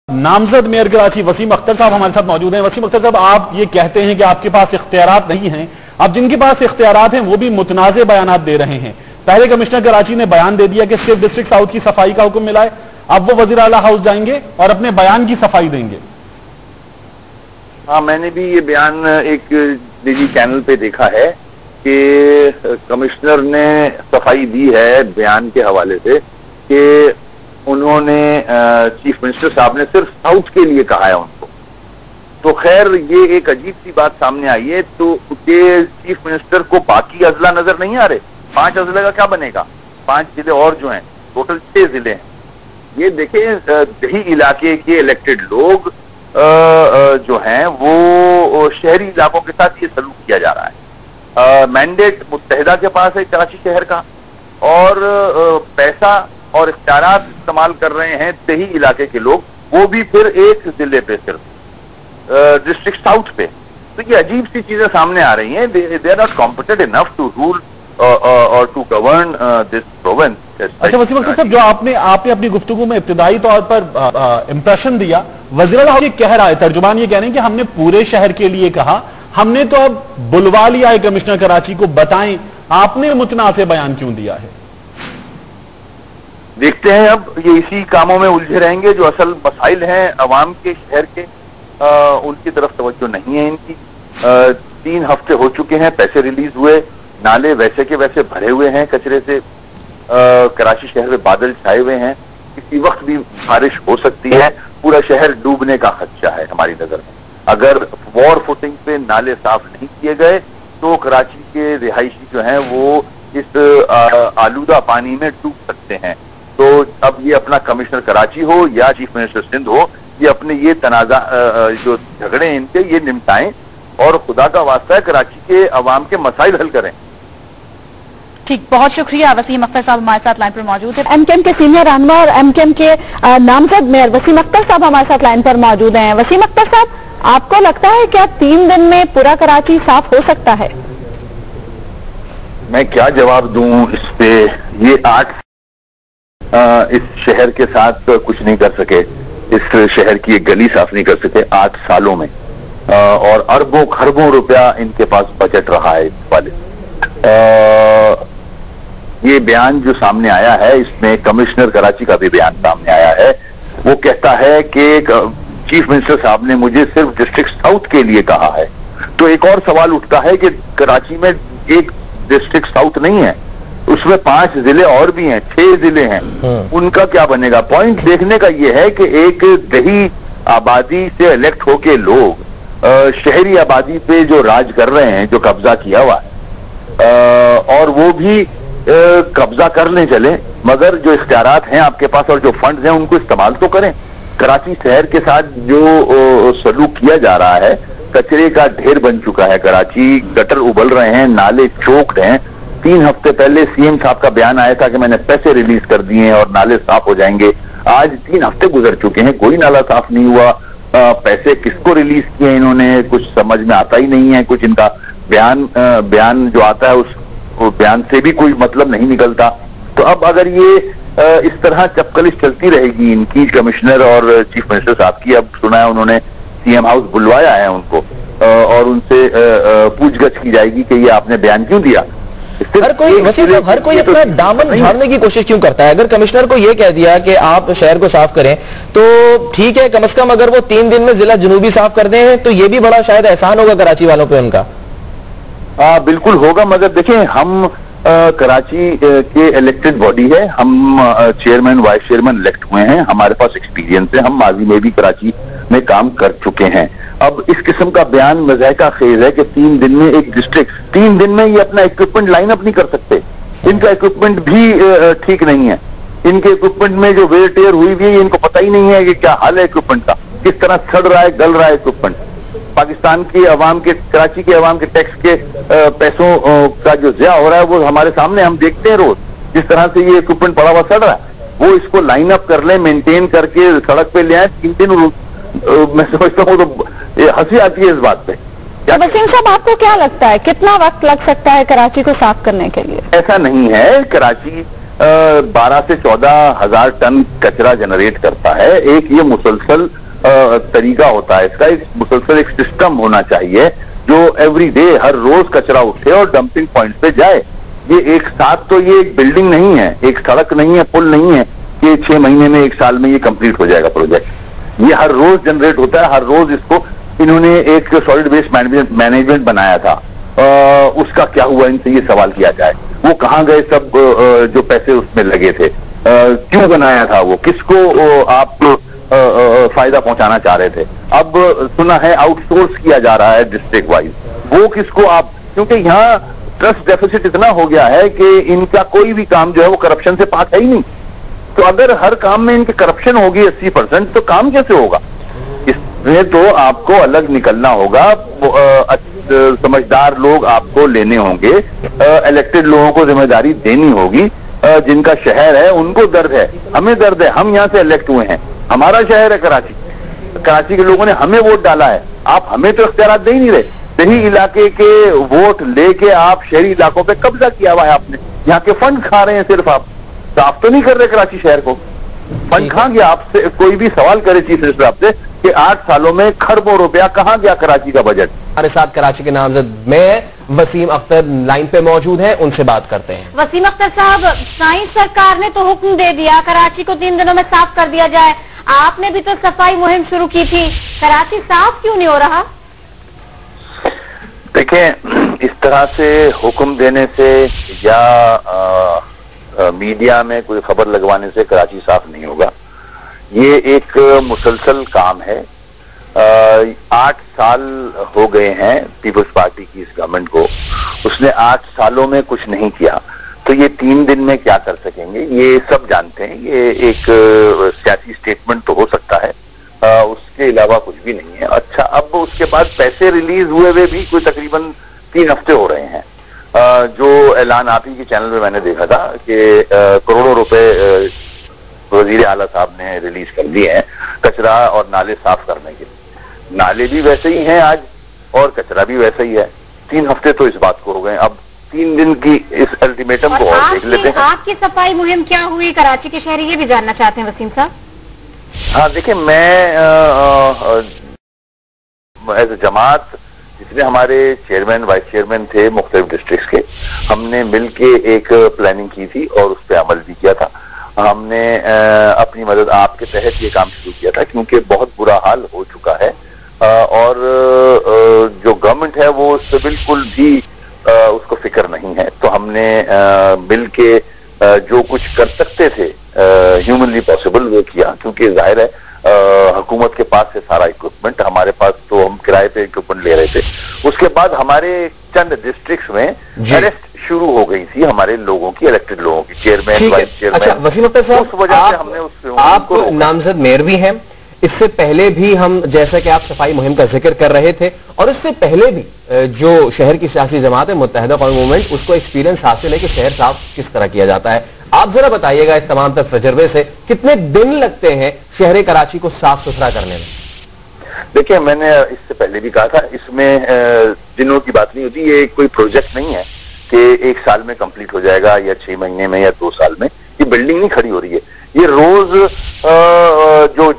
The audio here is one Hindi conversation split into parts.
नामजद मेयर कराची वसीम अख्तर साहब हमारे साथ मौजूद हैं। वसीम अख्तर साहब, आप ये कहते हैं कि आपके पास इख्तियारात नहीं हैं, अब जिनके पास इख्तियारात हैं वो भी मुतनाज़े बयानात दे रहे हैं। पहले कमिश्नर कराची ने बयान दे दिया कि सिर्फ डिस्ट्रिक्ट साउथ की सफाई का हुक्म मिला है, अब वो वज़ीर आला हाउस जाएंगे और अपने बयान की सफाई देंगे। हाँ, मैंने भी ये बयान एक निजी चैनल पे देखा है कि कमिश्नर ने सफाई दी है बयान के हवाले से कि उन्होंने चीफ मिनिस्टर साहब ने सिर्फ साउथ के लिए कहा है उनको। तो खैर ये एक अजीब सी बात सामने आई है, तो चीफ मिनिस्टर को बाकी अजला नजर नहीं आ रहे। 5 अजला का क्या बनेगा, 5 जिले और जो हैं, टोटल 6 जिले हैं। ये देखें, दही इलाके के इलेक्टेड लोग जो हैं वो शहरी इलाकों के साथ ये सलूक किया जा रहा है। मैंडेट मुत्तहिदा के पास है कराची शहर का, और पैसा और इख्तियारात इस्तेमाल कर रहे हैं दही इलाके के लोग, वो भी फिर एक जिले पे, सिर्फ डिस्ट्रिक्ट साउथ पे। तो ये अजीब सी चीजें सामने आ रही हैं। They are not competent enough to rule और टू गवर्न दिस प्रोविंस। अच्छा वसीम अख्तर साहब, जो आपने अपनी गुफ्तगू में इब्तिदाई तौर पर इंप्रेशन दिया, वज़ीर आला कह रहा है, तर्जुमान ये कह रहे हैं कि हमने पूरे शहर के लिए कहा, हमने तो अब बुलवा लिया है कमिश्नर कराची को, बताएं आपने मुतनाज़े बयान क्यों दिया है। देखते हैं, अब ये इसी कामों में उलझे रहेंगे। जो असल मसाइल हैं अवाम के, शहर के, उनकी तरफ तवज्जो नहीं है इनकी। 3 हफ्ते हो चुके हैं, पैसे रिलीज हुए, नाले वैसे के वैसे भरे हुए हैं कचरे से। कराची शहर में बादल छाए हुए हैं, किसी वक्त भी बारिश हो सकती है, पूरा शहर डूबने का खदशा है हमारी नजर में। अगर वॉर फुटिंग पे नाले साफ नहीं किए गए तो कराची के रिहायशी जो हैं वो इस आलूदा पानी में डूब सकते हैं। तो अब ये अपना कमिश्नर कराची हो या चीफ मिनिस्टर सिंध हो, ये अपने ये तनाजा जो झगड़े हैं इनके ये निपटाएं, और खुदा का वास्ता है कराची के अवाम के मसाइल हल करें। ठीक, बहुत शुक्रिया। वसीम अख्तर साहब हमारे साथ लाइन पर मौजूद है। एमकेएम के सीनियर रहनुमा और एमकेएम के नामजद मेयर वसीम अख्तर साहब हमारे साथ लाइन पर मौजूद हैं। वसीम अख्तर साहब, आपको लगता है क्या 3 दिन में पूरा कराची साफ हो सकता है? मैं क्या जवाब दूं इस पे। ये 8 इस शहर के साथ कुछ नहीं कर सके, इस शहर की एक गली साफ नहीं कर सके 8 सालों में, और अरबों खरबों रुपया इनके पास बजट रहा है इस वाले। ये बयान जो सामने आया है, इसमें कमिश्नर कराची का भी बयान सामने आया है। वो कहता है कि चीफ मिनिस्टर साहब ने मुझे सिर्फ डिस्ट्रिक्ट साउथ के लिए कहा है। तो एक और सवाल उठता है कि कराची में एक डिस्ट्रिक्ट साउथ नहीं है, उसमें 5 जिले और भी हैं, 6 जिले हैं, उनका क्या बनेगा। पॉइंट देखने का यह है कि एक दही आबादी से इलेक्ट होके लोग शहरी आबादी पे जो राज कर रहे हैं, जो कब्जा किया हुआ है, और वो भी कब्जा कर ले चले, मगर जो इख्तियारात हैं आपके पास और जो फंड्स हैं उनको इस्तेमाल तो करें। कराची शहर के साथ जो सलूक किया जा रहा है, कचरे का ढेर बन चुका है कराची, गटर उबल रहे हैं, नाले चोक्ड हैं। 3 हफ्ते पहले सीएम साहब का बयान आया था कि मैंने पैसे रिलीज कर दिए हैं और नाले साफ हो जाएंगे। आज 3 हफ्ते गुजर चुके हैं, कोई नाला साफ नहीं हुआ। पैसे किसको रिलीज किए इन्होंने, कुछ समझ में आता ही नहीं है। कुछ इनका बयान जो आता है उस बयान से भी कोई मतलब नहीं निकलता। तो अब अगर ये इस तरह चपकलिश चलती रहेगी इनकी, कमिश्नर और चीफ मिनिस्टर साहब की, अब सुना है उन्होंने सीएम हाउस बुलवाया है उनको, और उनसे पूछगछ की जाएगी कि ये आपने बयान क्यों दिया। हर कोई अपना दामन झाड़ने की कोशिश क्यों करता है। अगर कमिश्नर को यह कह दिया कि आप शहर को साफ करें तो ठीक है, कम से कम अगर वो 3 दिन में जिला जनूबी साफ कर दें तो ये भी बड़ा शायद एहसान होगा कराची वालों पे उनका। बिल्कुल होगा, मगर देखें, हम कराची के इलेक्टेड बॉडी है, हम चेयरमैन वाइस चेयरमैन इलेक्ट हुए हैं, हमारे पास एक्सपीरियंस है, हम माजी में भी कराची में काम कर चुके हैं। अब इस किस्म का बयान मज़ाहिका खेज है कि 3 दिन में एक डिस्ट्रिक्ट, 3 दिन में ये अपना इक्विपमेंट लाइन अप नहीं कर सकते। इनका इक्विपमेंट भी ठीक नहीं है। इनके इक्विपमेंट में जो वेयर टेयर हुई हुई है, इनको पता ही नहीं है कि क्या हाल है इक्विपमेंट का, किस तरह सड़ रहा है, गल रहा है इक्विपमेंट। पाकिस्तान की अवाम के, कराची के अवाम के टैक्स के पैसों का जो ज़या हो रहा है वो हमारे सामने, हम देखते हैं रोज जिस तरह से ये इक्विपमेंट पड़ा हुआ सड़ रहा है। वो इसको लाइन अप कर ले, मेंटेन करके सड़क पे ले आए। 3 दिन मैं समझता हूँ तो हंसी आती है इस बात पे। वसीम साहब, आपको क्या लगता है कितना वक्त लग सकता है कराची को साफ करने के लिए? ऐसा नहीं है, कराची 12 से 14 हजार टन कचरा जनरेट करता है। एक ये मुसलसल तरीका होता है इसका, एक मुसलसल एक सिस्टम होना चाहिए जो एवरी डे हर रोज कचरा उठे और डंपिंग पॉइंट पे जाए। ये एक साथ तो ये एक बिल्डिंग नहीं है, एक सड़क नहीं है, पुल नहीं है कि 6 महीने में 1 साल में ये कंप्लीट हो जाएगा प्रोजेक्ट। ये हर रोज जनरेट होता है, हर रोज इसको इन्होंने एक सॉलिड वेस्ट मैनेजमेंट बनाया था, उसका क्या हुआ इनसे ये सवाल किया जाए। वो कहाँ गए सब जो पैसे उसमें लगे थे, क्यों बनाया था वो, किसको आप फायदा पहुंचाना चाह रहे थे। अब सुना है आउटसोर्स किया जा रहा है डिस्ट्रिक्ट वाइज, वो किसको आप, क्योंकि यहाँ ट्रस्ट डेफिसिट इतना हो गया है कि इनका कोई भी काम जो है वो करप्शन से पाक है ही नहीं। तो अगर हर काम में इनकी करप्शन होगी 80%, तो काम कैसे होगा। इसमें तो आपको अलग निकलना होगा, समझदार लोग आपको लेने होंगे, इलेक्टेड लोगों को जिम्मेदारी देनी होगी। जिनका शहर है उनको दर्द है, हमें दर्द है, हम यहाँ से इलेक्ट हुए हैं, हमारा शहर है कराची, कराची के लोगों ने हमें वोट डाला है, आप हमें तो इख्तियार दे ही नहीं रहे। शहरी इलाके के वोट लेके आप शहरी इलाकों पे कब्जा किया हुआ है आपने, यहाँ के फंड खा रहे हैं सिर्फ आप, साफ तो नहीं कर रहे कराची शहर को, फंड खा गया। आपसे कोई भी सवाल करे चीफ मिनिस्टर आपसे कि 8 सालों में खरबों रुपया कहां गया कराची का बजट। हमारे साथ कराची के नामजद में वसीम अख्तर लाइन पे मौजूद हैं, उनसे बात करते हैं। वसीम अख्तर साहब, साइंस सरकार ने तो हुक्म दे दिया कराची को 3 दिनों में साफ कर दिया जाए, आपने भी तो सफाई मुहिम शुरू की थी, कराची साफ क्यों नहीं हो रहा। देखें, इस तरह से हुक्म देने से या मीडिया में कोई खबर लगवाने से कराची साफ नहीं होगा। ये एक मुसलसल काम है। 8 साल हो गए हैं पीपल्स पार्टी की इस गवर्नमेंट को, उसने 8 सालों में कुछ नहीं किया, तो ये 3 दिन में क्या कर सकेंगे ये सब जानते हैं। ये एक सियासी स्टेटमेंट तो हो सकता है, उसके अलावा कुछ भी नहीं है। अच्छा, अब उसके बाद पैसे रिलीज हुए हुए भी कोई तकरीबन 3 हफ्ते हो रहे हैं। जो ऐलान आप ही के चैनल में मैंने देखा था कि करोड़ों रुपए वजीर आला साहब ने रिलीज कर दिए हैं कचरा और नाले साफ करने के लिए। नाले भी वैसे ही हैं आज और कचरा भी वैसा ही है। 3 हफ्ते तो इस बात को हो गए, अब 3 दिन की इस अल्टीमेटम को और देख लेते हैं। आपकी सफाई मुहिम क्या हुई कराची के शहरी, ये भी जानना चाहते हैं वसीम साहब। हाँ, देखिए, मैं एज ए जमात, जितने हमारे चेयरमैन वाइस चेयरमैन थे मुख्तलिफ डिस्ट्रिक्ट्स के, हमने मिलके एक प्लानिंग की थी और उस पर अमल भी किया था। हमने अपनी मदद आपके तहत ये काम शुरू किया था क्योंकि बहुत बुरा हाल हो चुका है और जो गवर्नमेंट है वो उससे बिल्कुल भी उसको फिक्र नहीं है। तो हमने मिल के जो कुछ कर सकते थे ह्यूमनली पॉसिबल वो किया, क्योंकि जाहिर है हुकूमत के पास है सारा इक्विपमेंट, हमारे पास तो हम किराए पे इक्विपमेंट ले रहे थे। उसके बाद हमारे चंद डिस्ट्रिक्ट्स में अरेस्ट शुरू हो गई थी हमारे लोगों की, इलेक्टेड लोगों की, चेयरमैन वाइस चेयरमैन। अच्छा वसीम अख्तर साहब, उस वजह से हमने आप नामजद मेयर भी हैं, इससे पहले भी हम, जैसा कि आप सफाई मुहिम का जिक्र कर रहे थे, और इससे पहले भी जो शहर की सियासी जमात है मुत्तहिदा कौमी मूवमेंट, उसको एक्सपीरियंस हासिल है कि शहर साफ किस तरह किया जाता है। आप जरा बताइएगा इस तमाम तजर्बे से कितने दिन लगते हैं शहर कराची को साफ सुथरा करने में। देखिए, मैंने इससे पहले भी कहा था, इसमें दिनों की बात नहीं होती, ये कोई प्रोजेक्ट नहीं है कि 1 साल में कंप्लीट हो जाएगा या 6 महीने में या 2 साल में। ये बिल्डिंग नहीं खड़ी हो रही है, ये रोज जो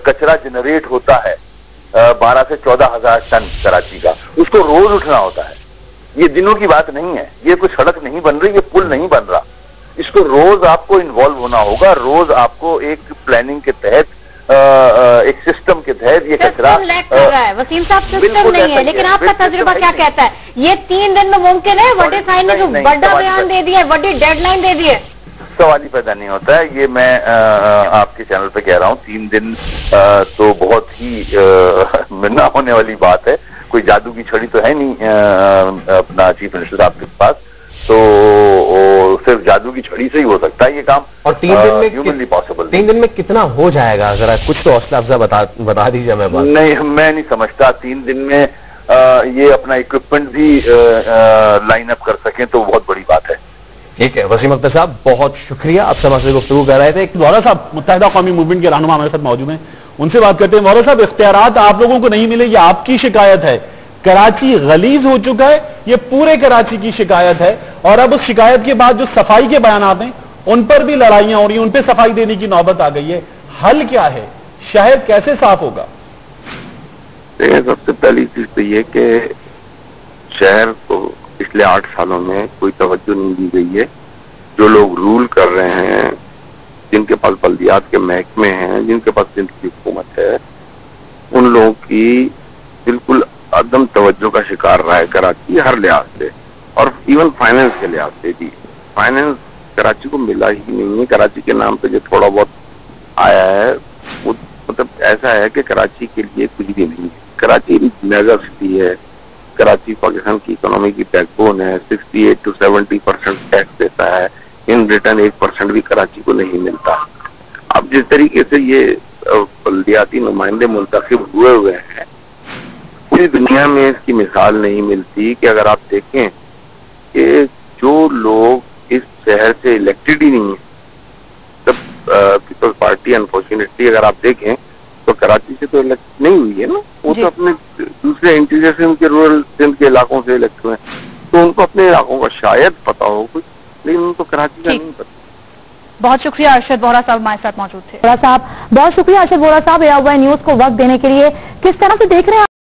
कचरा जनरेट होता है 12 से 14 हजार टन कराची का, उसको रोज उठना होता है। ये दिनों की बात नहीं है, ये कोई सड़क नहीं बन रही, ये पुल नहीं बन रहा, इसको रोज आपको इन्वॉल्व होना होगा। रोज आपको एक प्लानिंग के तहत, एक सिस्टम के तहत ये कचरा वसीम साहब सिस्टम नहीं है, लेकिन आपका तजुर्बा क्या कहता है, ये 3 दिन में मुमकिन है? वडे साइन ने जो बड़ा बयान दे दिया, बड़ी डेडलाइन दे दी है, सवाल ही पैदा नहीं होता है। ये मैं आपके चैनल पे कह रहा हूँ, 3 दिन तो बहुत ही ना होने वाली बात है। कोई जादू की छड़ी तो है नहीं अपना चीफ मिनिस्टर साहब के पास, तो सिर्फ जादू की छड़ी से ही हो सकता है ये काम। और 3 दिन में ह्यूमनली पॉसिबल 3 दिन में कितना हो जाएगा, जरा कुछ तो हौसला अफजा बता दीजिए। मैं बात मैं नहीं समझता 3 दिन में ये अपना इक्विपमेंट भी लाइन अप कर सकें तो बहुत बड़ी बात है। ठीक है वसीम अख्तर साहब, बहुत शुक्रिया, आप समाज से गुफ्तगू कर रहे थे। वोरा साहब मुत्तहिदा कौमी मूवमेंट के रहनुमा हमारे साथ मौजूद हैं, उनसे बात करते हैं। वोरा साहब, इख्तियारात आप लोगों को नहीं मिले, ये आपकी शिकायत है। कराची गलीज हो चुका है, ये पूरे कराची की शिकायत है, और अब उस शिकायत के बाद जो सफाई के बयान हैं उन पर भी लड़ाइयां हो रही हैं, उन पर सफाई देने की नौबत आ गई है। हल क्या है? शहर कैसे साफ होगा? सबसे पहली चीज तो ये कि शहर को पिछले 8 सालों में कोई तवज्जो नहीं दी गई है। जो लोग रूल कर रहे हैं, जिनके पास बल्दियात के महकमे हैं, जिनके पास सिंध की हुकूमत है, उन लोगों की बिल्कुल अदम तवज्जो का शिकार रहा है कराची हर लिहाज से, और इवन फाइनेंस के लिहाज से भी। फाइनेंस कराची को मिला ही नहीं है। कराची के नाम पे जो थोड़ा बहुत आया है वो मतलब ऐसा है कि कराची के लिए कुछ भी नहीं है। कराची मेगा सिटी है, कराची पाकिस्तान की इकोनॉमी की बैकबोन है, 68 to 70% टैक्स देता है, इन रिटर्न 1% भी कराची को नहीं मिलता। अब जिस तरीके से ये बल्दियाती नुमाइंदे मुंतखब हुए हैं, पूरी दुनिया में इसकी मिसाल नहीं मिलती कि अगर आप देखें कि जो लोग इस शहर से इलेक्टेड ही नहीं है, तब पीपल्स पार्टी अनफॉर्चुनेटली अगर आप देखें तो कराची से तो इलेक्ट नहीं हुई है ना, वो तो अपने दूसरे इंटीरियर से, उनके रूरल सिंध के इलाकों से इलेक्ट हुए हैं, तो उनको अपने इलाकों का शायद पता हो कुछ, लेकिन उनको कराची का नहीं पता। बहुत शुक्रिया। अरशद वोहरा साहब हमारे साथ मौजूद थे। वोहरा साहब, बहुत शुक्रिया अरशद वोहरा साहब एयर न्यूज को वक्त देने के लिए। किस तरह से देख रहे हैं